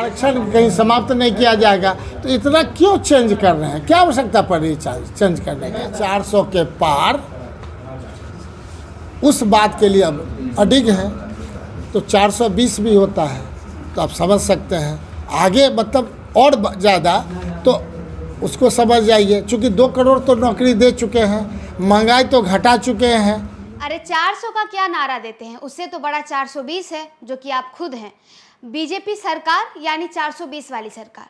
आरक्षण कहीं समाप्त नहीं किया जाएगा तो इतना क्यों चेंज कर रहे हैं? क्या आवश्यकता पड़ रही चेंज करने की? 400 के पार उस बात के लिए अब अडिग है तो 420 भी होता है तो आप समझ सकते हैं आगे मतलब और ज़्यादा तो उसको समझ जाइए। चूँकि 2 करोड़ तो नौकरी दे चुके हैं, महंगाई तो घटा चुके हैं। अरे 400 का क्या नारा देते हैं, उससे तो बड़ा 420 है जो कि आप खुद हैं। बीजेपी सरकार यानी 420 वाली सरकार।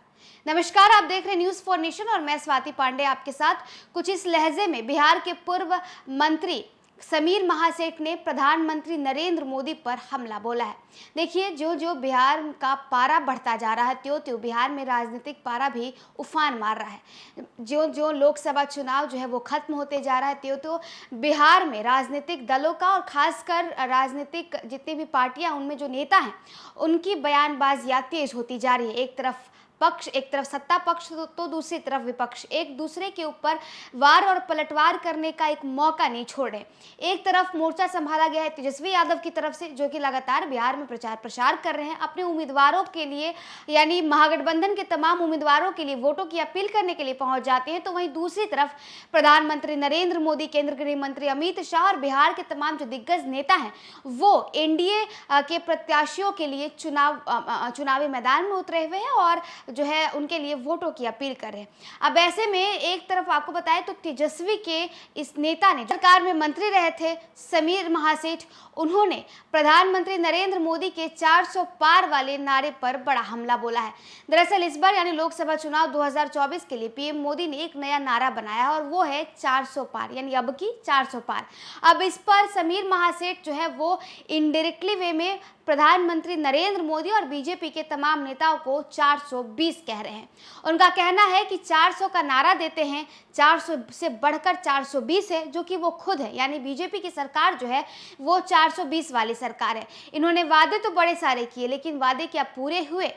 नमस्कार, आप देख रहे हैं न्यूज़ फॉर नेशन और मैं स्वाति पांडे आपके साथ। कुछ इस लहजे में बिहार के पूर्व मंत्री समीर महासेठ ने प्रधानमंत्री नरेंद्र मोदी पर हमला बोला है। देखिए, जो जो बिहार का पारा बढ़ता जा रहा है त्यों त्यों बिहार में राजनीतिक पारा भी उफान मार रहा है। जो जो लोकसभा चुनाव जो है वो खत्म होते जा रहा है त्यों त्यों बिहार में राजनीतिक दलों का और खासकर राजनीतिक जितनी भी पार्टियां उनमें जो नेता हैं उनकी बयानबाजियां तेज होती जा रही है। एक तरफ पक्ष, एक तरफ सत्ता पक्ष तो दूसरी तरफ विपक्ष एक दूसरे के ऊपर वार और पलटवार करने का एक मौका नहीं छोड़े। एक तरफ मोर्चा संभाला गया है तेजस्वी यादव की तरफ से जो कि लगातार बिहार में प्रचार प्रसार कर रहे हैं अपने उम्मीदवारों के लिए, यानी महागठबंधन के तमाम उम्मीदवारों के लिए वोटों की अपील करने के लिए पहुंच जाते हैं। तो वहीं दूसरी तरफ प्रधानमंत्री नरेंद्र मोदी, केंद्रीय गृह मंत्री अमित शाह और बिहार के तमाम जो दिग्गज नेता हैं वो एनडीए के प्रत्याशियों के लिए चुनावी मैदान में उतरे हुए हैं और जो है उनके लिए वोटों की अपील कर रहे हैं। अब ऐसे में एक तरफ आपको बताएं तो तेजस्वी के इस नेता ने सरकार में मंत्री रहे थे समीर महासेठ, उन्होंने प्रधानमंत्री नरेंद्र मोदी के 400 पार वाले नारे पर बड़ा हमला बोला है। दरअसल इस बार यानी लोकसभा चुनाव 2024 के लिए पीएम मोदी ने एक नया नारा बनाया और वो है 400 पार, यानी अब की 400 पार। अब इस पर समीर महासेठ जो है वो इनडायरेक्टली वे में प्रधानमंत्री नरेंद्र मोदी और बीजेपी के तमाम नेताओं को 420 कह रहे हैं। उनका कहना है कि 400 का नारा देते हैं, 400 से बढ़कर 420 है जो कि वो खुद है, यानी बीजेपी की सरकार जो है वो 420 वाली सरकार है। इन्होंने वादे तो बड़े सारे किए लेकिन वादे क्या पूरे हुए?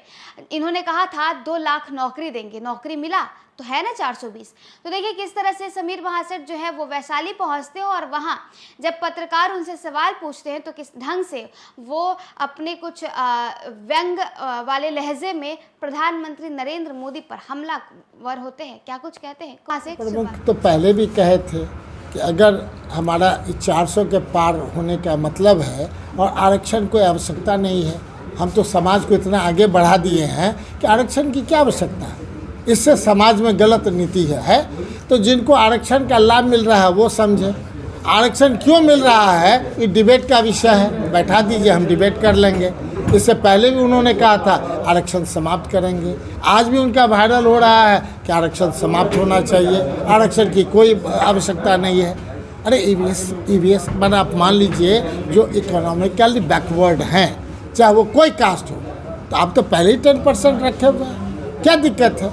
इन्होंने कहा था 2 लाख नौकरी देंगे, नौकरी मिला तो है ना 420। तो देखिए किस तरह से समीर महासेठ जो है वो वैशाली पहुंचते हैं और वहां जब पत्रकार उनसे सवाल पूछते हैं तो किस ढंग से वो अपने कुछ व्यंग वाले लहजे में प्रधानमंत्री नरेंद्र मोदी पर हमलावर होते हैं। क्या कुछ कहते हैं प्रमुख तो पहले भी कहे थे कि अगर हमारा 400 के पार होने का मतलब है और आरक्षण कोई आवश्यकता नहीं है, हम तो समाज को इतना आगे बढ़ा दिए हैं कि आरक्षण की क्या आवश्यकता है। इससे समाज में गलत नीति है तो जिनको आरक्षण का लाभ मिल रहा है वो समझे। आरक्षण क्यों मिल रहा है ये डिबेट का विषय है, बैठा दीजिए, हम डिबेट कर लेंगे। इससे पहले भी उन्होंने कहा था आरक्षण समाप्त करेंगे, आज भी उनका वायरल हो रहा है कि आरक्षण समाप्त होना चाहिए, आरक्षण की कोई आवश्यकता नहीं है। अरे ईवीएस मैंने आप मान लीजिए जो इकोनॉमिकली बैकवर्ड हैं, चाहे वो कोई कास्ट हो, तो आप तो पहले ही 10% रखे हुए हैं, क्या दिक्कत है?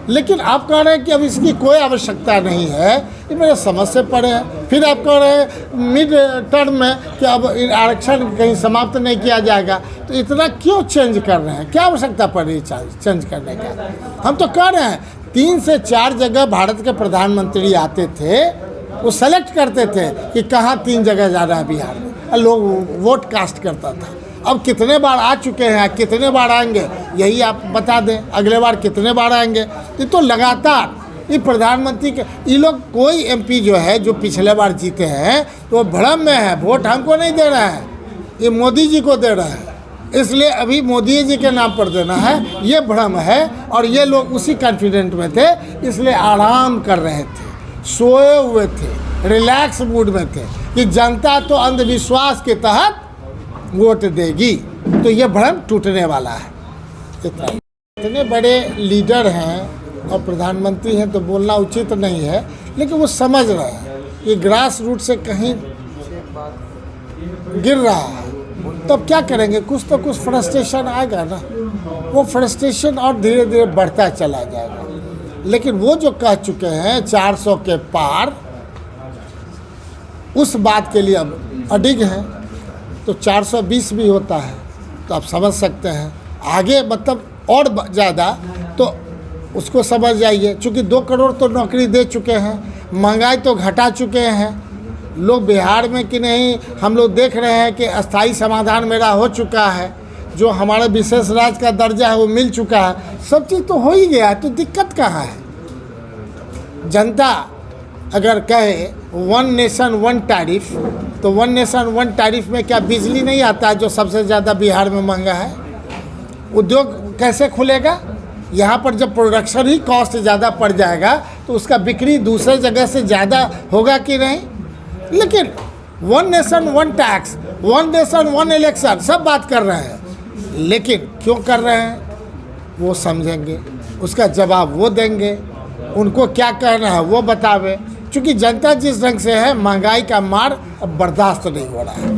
लेकिन आप कह रहे हैं कि अब इसकी कोई आवश्यकता नहीं है, ये मेरे समझ से परे है। फिर आप कह रहे हैं मिड टर्म में कि अब आरक्षण कहीं समाप्त नहीं किया जाएगा तो इतना क्यों चेंज कर रहे हैं? क्या आवश्यकता पड़ रही चेंज करने का? हम तो कह रहे हैं 3 से 4 जगह भारत के प्रधानमंत्री आते थे, वो सेलेक्ट करते थे कि कहाँ 3 जगह जा रहा है बिहार में, लोग वोट कास्ट करता था। अब कितने बार आ चुके हैं, कितने बार आएंगे यही आप बता दें, अगले बार कितने बार आएंगे? ये तो लगातार ये प्रधानमंत्री के ये लोग, कोई एमपी जो है जो पिछले बार जीते हैं तो वो भ्रम में है, वोट हमको नहीं दे रहा है, ये मोदी जी को दे रहा है, इसलिए अभी मोदी जी के नाम पर देना है, ये भ्रम है। और ये लोग उसी कॉन्फिडेंट में थे, इसलिए आराम कर रहे थे, सोए हुए थे, रिलैक्स मूड में थे कि जनता तो अंधविश्वास के तहत वोट देगी, तो ये भ्रम टूटने वाला है। इतने बड़े लीडर हैं और प्रधानमंत्री हैं तो बोलना उचित नहीं है, लेकिन वो समझ रहे हैं कि ग्रास रूट से कहीं गिर रहा है, तब क्या करेंगे? कुछ तो कुछ फ्रस्ट्रेशन आएगा ना, वो फ्रस्ट्रेशन और धीरे धीरे बढ़ता चला जाएगा। लेकिन वो जो कह चुके हैं 400 के पार, उस बात के लिए अब अडिग हैं तो 420 भी होता है तो आप समझ सकते हैं आगे मतलब और ज़्यादा तो उसको समझ जाइए। चूँकि 2 करोड़ तो नौकरी दे चुके हैं, महंगाई तो घटा चुके हैं लोग बिहार में कि नहीं, हम लोग देख रहे हैं कि अस्थाई समाधान मेरा हो चुका है, जो हमारा विशेष राज्य का दर्जा है वो मिल चुका है, सब चीज़ तो हो ही गया है, तो दिक्कत कहाँ है। जनता अगर कहे वन नेशन वन टैरिफ, तो वन नेशन वन टैरिफ में क्या बिजली नहीं आता है जो सबसे ज़्यादा बिहार में महंगा है? उद्योग कैसे खुलेगा? यहाँ पर जब प्रोडक्शन ही कॉस्ट ज़्यादा पड़ जाएगा तो उसका बिक्री दूसरे जगह से ज़्यादा होगा कि नहीं? लेकिन one nation one tax, one nation one election सब बात कर रहे हैं, लेकिन क्यों कर रहे हैं वो समझेंगे, उसका जवाब वो देंगे, उनको क्या कहना है वो बतावे। क्योंकि जनता जिस ढंग से है, महंगाई का मार अब बर्दाश्त नहीं हो रहा है।